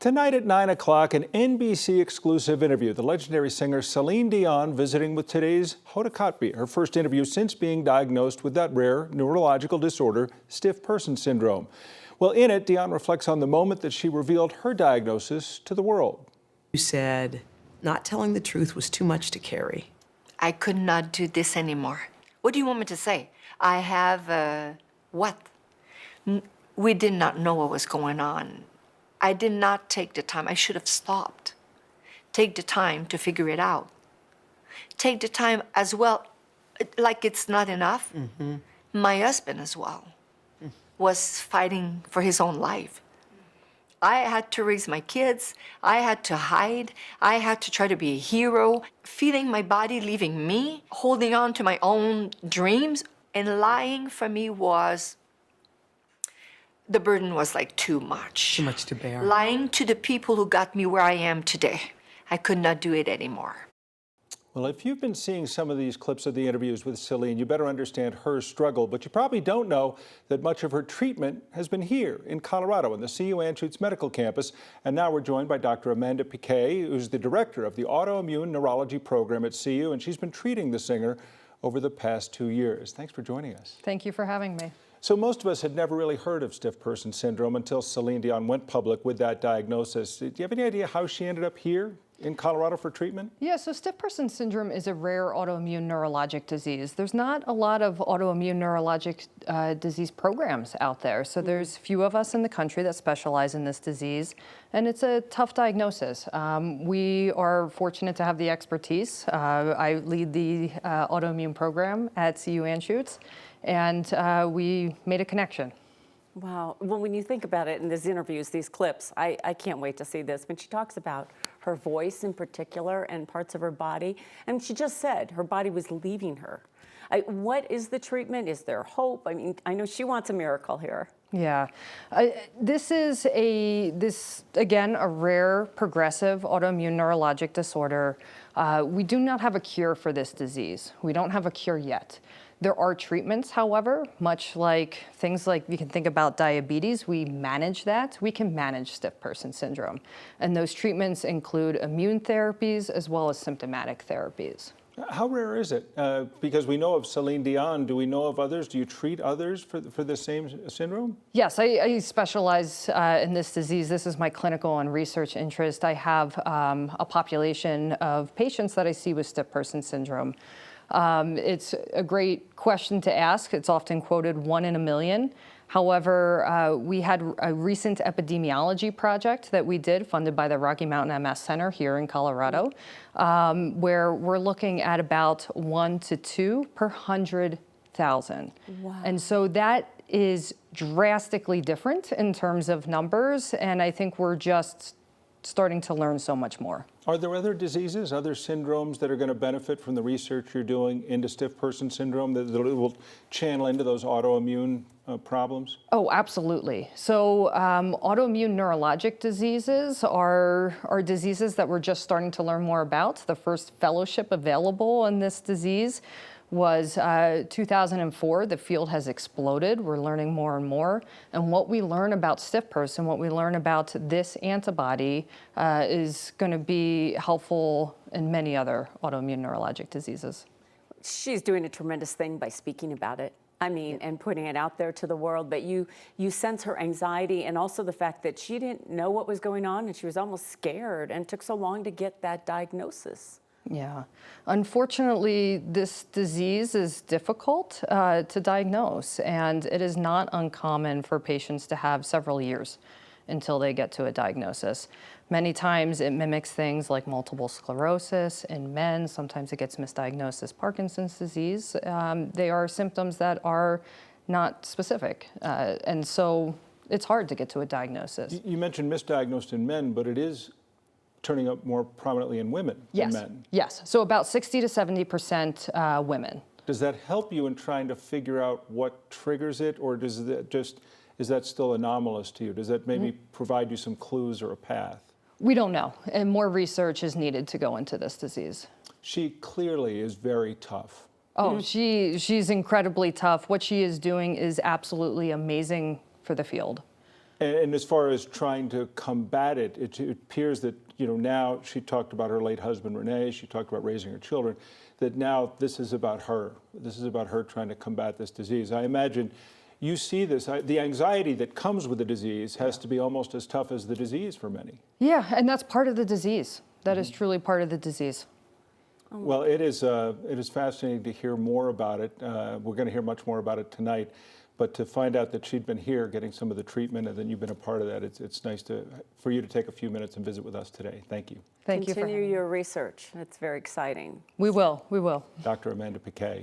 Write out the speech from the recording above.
Tonight at 9 o'clock, an NBC exclusive interview. The legendary singer Celine Dion visiting with today's Hoda Kotb, her first interview since being diagnosed with that rare neurological disorder, stiff person syndrome. Well, in it, Dion reflects on the moment that she revealed her diagnosis to the world. You said not telling the truth was too much to carry. I could not do this anymore. What do you want me to say? I have, what? We did not know what was going on. I did not take the time. I should have stopped. Take the time to figure it out. Take the time as well, like it's not enough. Mm-hmm. My husband as well was fighting for his own life. I had to raise my kids. I had to hide. I had to try to be a hero, feeling my body leaving me, holding on to my own dreams. And lying for me was, the burden was like too much. Too much to bear. Lying to the people who got me where I am today. I could not do it anymore. Well, if you've been seeing some of these clips of the interviews with Celine, you better understand her struggle, but you probably don't know that much of her treatment has been here in Colorado in the CU Anschutz Medical Campus. And now we're joined by Dr. Amanda Piquet, who's the director of the Autoimmune Neurology Program at CU, and she's been treating the singer over the past 2 years. Thanks for joining us. Thank you for having me. So most of us had never really heard of stiff person syndrome until Celine Dion went public with that diagnosis. Do you have any idea how she ended up here in Colorado for treatment? Yeah, so stiff person syndrome is a rare autoimmune neurologic disease. There's not a lot of autoimmune neurologic disease programs out there. So there's few of us in the country that specialize in this disease, and it's a tough diagnosis. We are fortunate to have the expertise. I lead the autoimmune program at CU Anschutz, and we made a connection. Wow. Well, when you think about it in these interviews, these clips, I can't wait to see this. When she talks about her voice in particular and parts of her body, and she just said her body was leaving her. What is the treatment? Is there hope? I mean, I know she wants a miracle here. Yeah, this is again, a rare progressive autoimmune neurologic disorder. We do not have a cure for this disease. We don't have a cure yet. There are treatments, however, much like things like you can think about diabetes, we manage that. We can manage stiff person syndrome. And those treatments include immune therapies as well as symptomatic therapies. How rare is it? Because we know of Celine Dion. Do we know of others? Do you treat others for the same syndrome? Yes, I specialize in this disease. This is my clinical and research interest. I have a population of patients that I see with stiff person syndrome. It's a great question to ask. It's often quoted 1 in a million. However, we had a recent epidemiology project that we did funded by the Rocky Mountain MS Center here in Colorado, where we're looking at about 1 to 2 per 100,000. Wow. And so that is drastically different in terms of numbers, and I think we're just starting to learn so much more. Are there other diseases, other syndromes that are going to benefit from the research you're doing into stiff person syndrome that will channel into those autoimmune problems? Oh, absolutely. So autoimmune neurologic diseases are diseases that we're just starting to learn more about. The first fellowship available in this disease was 2004. The field has exploded. We're learning more and more. And what we learn about stiff person, what we learn about this antibody is going to be helpful in many other autoimmune neurologic diseases. She's doing a tremendous thing by speaking about it. I mean, and putting it out there to the world, but you sense her anxiety and also the fact that she didn't know what was going on and she was almost scared and it took so long to get that diagnosis. Yeah. Unfortunately, this disease is difficult to diagnose, and it is not uncommon for patients to have several years until they get to a diagnosis. Many times it mimics things like multiple sclerosis in men. Sometimes it gets misdiagnosed as Parkinson's disease. They are symptoms that are not specific, and so it's hard to get to a diagnosis. You mentioned misdiagnosed in men, but it is turning up more prominently in women than men. Yes, so about 60 to 70% women. Does that help you in trying to figure out what triggers it, or does that is that still anomalous to you? Does that maybe provide you some clues or a path? We don't know, and more research is needed to go into this disease. She clearly is very tough. Oh, she's incredibly tough. What she is doing is absolutely amazing for the field. And as far as trying to combat it, it appears that, now she talked about her late husband, Renee, she talked about raising her children, that now this is about her. This is about her trying to combat this disease. I imagine you see this, the anxiety that comes with the disease has to be almost as tough as the disease for many. Yeah, and that's part of the disease. That is truly part of the disease. Well, it is fascinating to hear more about it. We're going to hear much more about it tonight. But to find out that she'd been here getting some of the treatment and then you've been a part of that, it's nice for you to take a few minutes and visit with us today. Thank you. Thank you for Continue having me. your research. It's very exciting. We will. Dr. Amanda Piquet.